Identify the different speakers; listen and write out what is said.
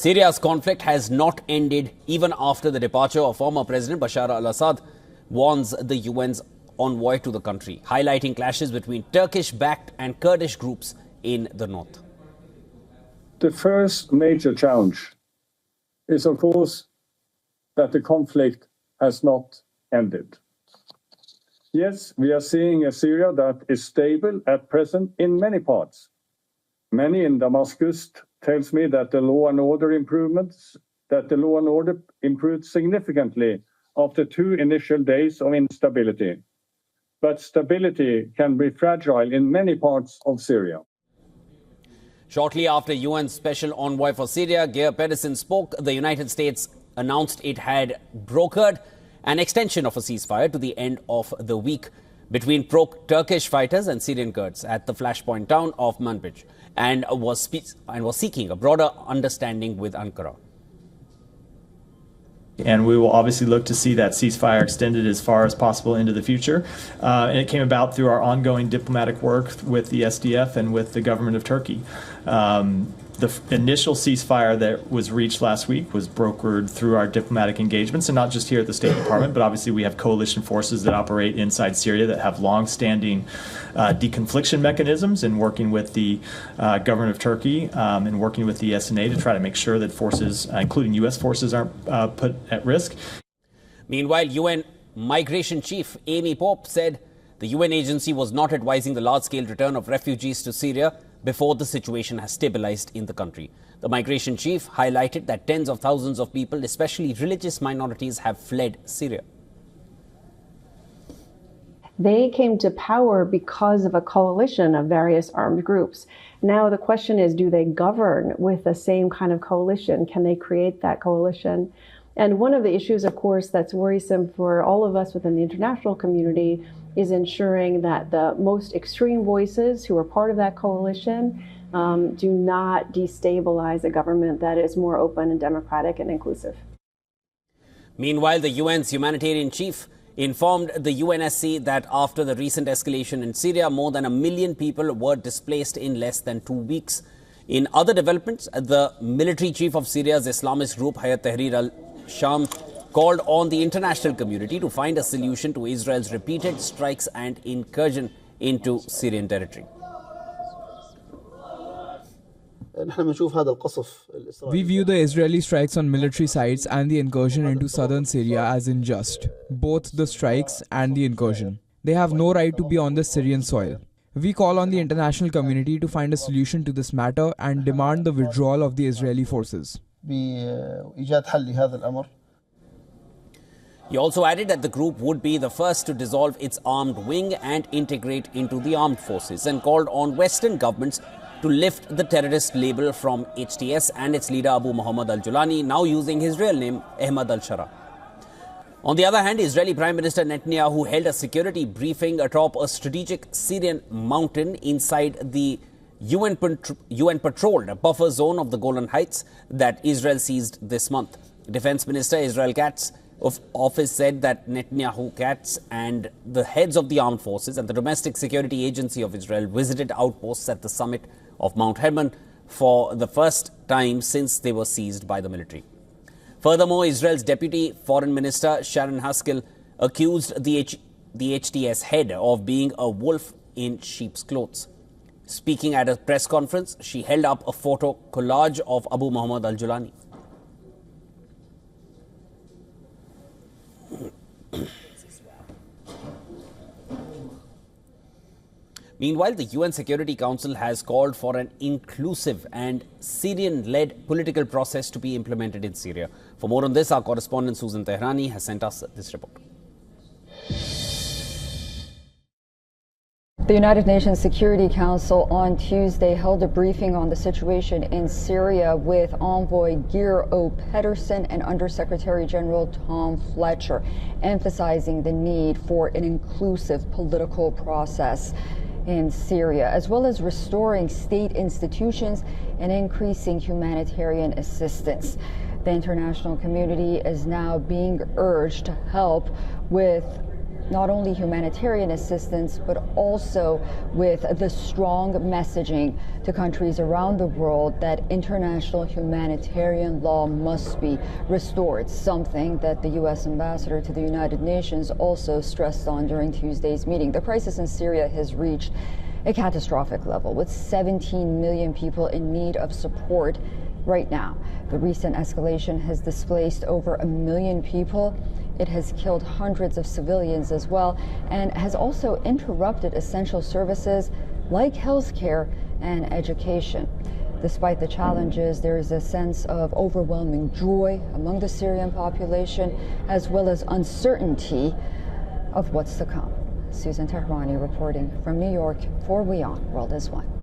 Speaker 1: Syria's conflict has not ended even after the departure of former President Bashar al-Assad, warns the UN's envoy to the country, highlighting clashes between Turkish-backed and Kurdish groups in the north.
Speaker 2: The first major challenge is, of course, that the conflict has not ended. Yes, we are seeing a Syria that is stable at present in many parts. Many in Damascus tells me that the law and order improved significantly after 2 initial days of instability. But stability can be fragile in many parts of Syria.
Speaker 1: Shortly after UN Special Envoy for Syria, Geir Pedersen, spoke, the United States announced it had brokered an extension of a ceasefire to the end of the week between pro-Turkish fighters and Syrian Kurds at the flashpoint town of Manbij, and was seeking a broader understanding with Ankara.
Speaker 3: And we will obviously look to see that ceasefire extended as far as possible into the future. And it came about through our ongoing diplomatic work with the SDF and with the government of Turkey. The initial ceasefire that was reached last week was brokered through our diplomatic engagements, and not just here at the State Department, but obviously we have coalition forces that operate inside Syria that have long-standing deconfliction mechanisms, in working with the government of Turkey and working with the SNA to try to make sure that forces, including U.S. forces, aren't put at risk.
Speaker 1: Meanwhile, UN Migration Chief Amy Pope said the UN agency was not advising the large-scale return of refugees to Syria before the situation has stabilized in the country. The migration chief highlighted that tens of thousands of people, especially religious minorities, have fled Syria.
Speaker 4: They came to power because of a coalition of various armed groups. Now the question is, do they govern with the same kind of coalition? Can they create that coalition? And one of the issues, of course, that's worrisome for all of us within the international community is ensuring that the most extreme voices who are part of that coalition do not destabilize a government that is more open and democratic and inclusive.
Speaker 1: Meanwhile, the UN's humanitarian chief informed the UNSC that after the recent escalation in Syria, more than 1 million people were displaced in less than 2 weeks. In other developments, the military chief of Syria's Islamist group, Hayat Tahrir al-Sham, called on the international community to find a solution to Israel's repeated strikes and incursion into Syrian territory.
Speaker 5: We view the Israeli strikes on military sites and the incursion into southern Syria as unjust, both the strikes and the incursion. They have no right to be on the Syrian soil. We call on the international community to find a solution to this matter and demand the withdrawal of the Israeli forces.
Speaker 1: He also added that the group would be the first to dissolve its armed wing and integrate into the armed forces, and called on Western governments to lift the terrorist label from HTS and its leader Abu Muhammad al-Julani, now using his real name Ahmad al-Shara. On the other hand, Israeli Prime Minister Netanyahu held a security briefing atop a strategic Syrian mountain inside the UN-patrolled buffer zone of the Golan Heights that Israel seized this month. Defense Minister Israel Katz of office said that Netanyahu, Katz and the heads of the armed forces and the Domestic Security Agency of Israel visited outposts at the summit of Mount Hermon for the first time since they were seized by the military. Furthermore, Israel's Deputy Foreign Minister Sharon Haskell accused the HTS head of being a wolf in sheep's clothes. Speaking at a press conference, she held up a photo collage of Abu Muhammad al-Julani. Meanwhile, the UN Security Council has called for an inclusive and Syrian-led political process to be implemented in Syria. For more on this, our correspondent Susan Tehrani has sent us this report.
Speaker 6: The United Nations Security Council on Tuesday held a briefing on the situation in Syria with Envoy Geir O. Pedersen and Undersecretary General Tom Fletcher, emphasizing the need for an inclusive political process in Syria, as well as restoring state institutions and increasing humanitarian assistance. The international community is now being urged to help with not only humanitarian assistance, but also with the strong messaging to countries around the world that international humanitarian law must be restored, something that the U.S. ambassador to the United Nations also stressed on during Tuesday's meeting. The crisis in Syria has reached a catastrophic level, with 17 million people in need of support right now. The recent escalation has displaced over 1 million people. It has killed hundreds of civilians as well, and has also interrupted essential services like healthcare and education. Despite the challenges, there is a sense of overwhelming joy among the Syrian population, as well as uncertainty of what's to come. Susan Tehrani reporting from New York for WION World is One.